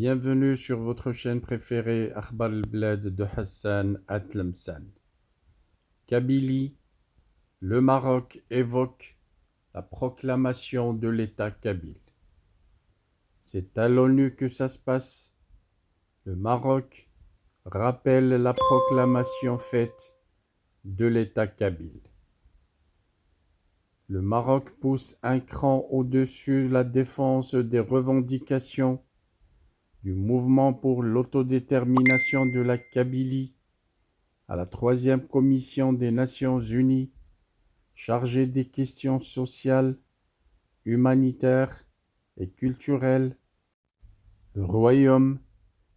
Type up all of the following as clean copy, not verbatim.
Bienvenue sur votre chaîne préférée Akhbar al-Bled de Hassan Atlemsan. Kabylie, le Maroc évoque la proclamation de l'État kabyle. C'est à l'ONU que ça se passe. Le Maroc rappelle la proclamation faite de l'État kabyle. Le Maroc pousse un cran au-dessus la défense des revendications du mouvement pour l'autodétermination de la Kabylie à la 3e commission des Nations Unies chargée des questions sociales, humanitaires et culturelles. Le Royaume,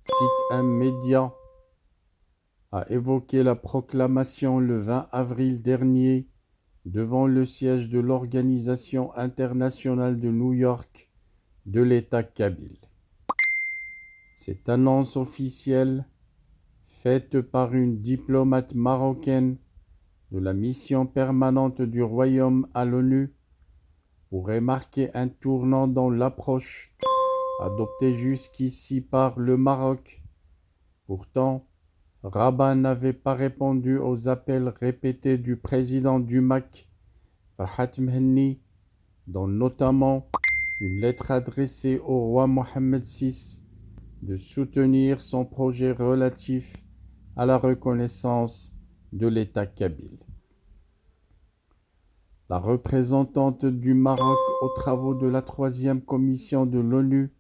cite un média, a évoqué la proclamation le 20 avril dernier devant le siège de l'Organisation internationale de New York de l'État kabyle. Cette annonce officielle, faite par une diplomate marocaine de la mission permanente du Royaume à l'ONU, pourrait marquer un tournant dans l'approche adoptée jusqu'ici par le Maroc. Pourtant, Rabat n'avait pas répondu aux appels répétés du président du MAC, Farhat Mhenni, dont notamment une lettre adressée au roi Mohammed VI de soutenir son projet relatif à la reconnaissance de l'État kabyle. La représentante du Maroc aux travaux de la 3e commission de l'ONU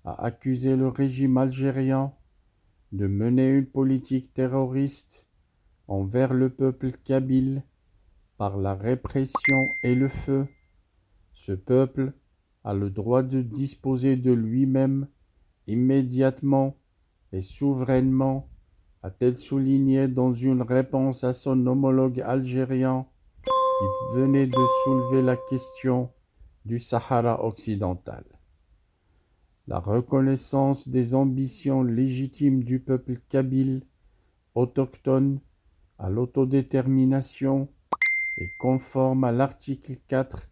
a accusé le régime algérien de mener une politique terroriste envers le peuple kabyle par la répression et le feu. Ce peuple a le droit de disposer de lui-même immédiatement et souverainement, a-t-elle souligné dans une réponse à son homologue algérien qui venait de soulever la question du Sahara occidental. La reconnaissance des ambitions légitimes du peuple kabyle autochtone à l'autodétermination est conforme à l'article 4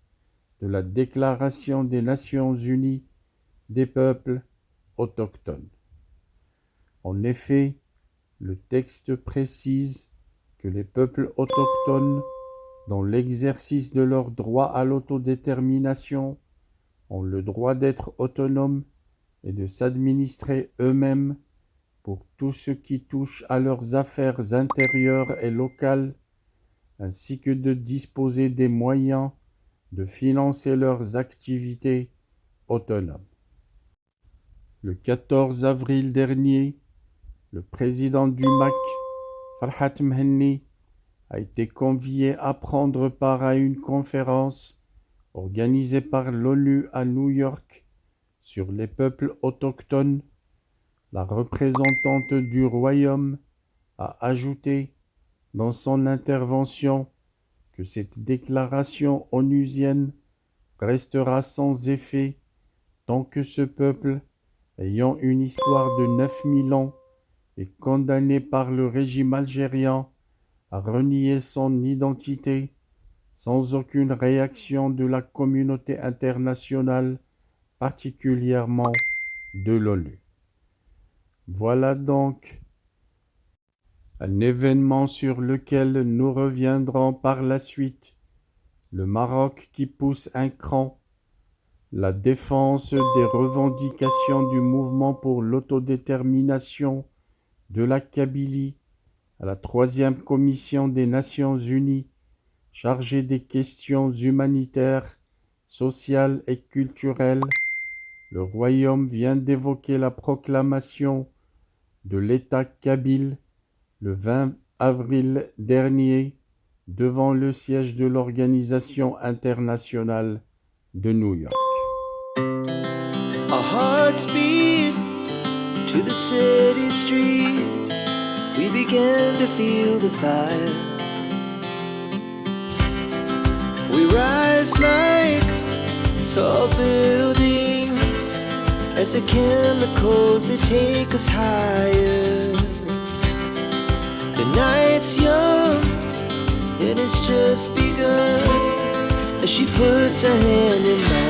de la Déclaration des Nations Unies des peuples autochtones. En effet, le texte précise que les peuples autochtones, dans l'exercice de leur droit à l'autodétermination, ont le droit d'être autonomes et de s'administrer eux-mêmes pour tout ce qui touche à leurs affaires intérieures et locales, ainsi que de disposer des moyens de financer leurs activités autonomes. Le 14 avril dernier, le président du MAC, Farhat Mhenni, a été convié à prendre part à une conférence organisée par l'ONU à New York sur les peuples autochtones. La représentante du Royaume a ajouté dans son intervention que cette déclaration onusienne restera sans effet tant que ce peuple, ayant une histoire de 9000 ans, est condamné par le régime algérien à renier son identité sans aucune réaction de la communauté internationale, particulièrement de l'ONU. Voilà donc un événement sur lequel nous reviendrons par la suite. Le Maroc qui pousse un cran, la défense des revendications du mouvement pour l'autodétermination de la Kabylie à la 3e commission des Nations Unies chargée des questions humanitaires, sociales et culturelles. Le Royaume vient d'évoquer la proclamation de l'État kabyle le 20 avril dernier devant le siège de l'Organisation internationale de New York. Our hearts beat to the city streets. We began to feel the fire. We rise like tall buildings as the chemicals they take us higher. The night's young and it's just begun as she puts her hand in mine.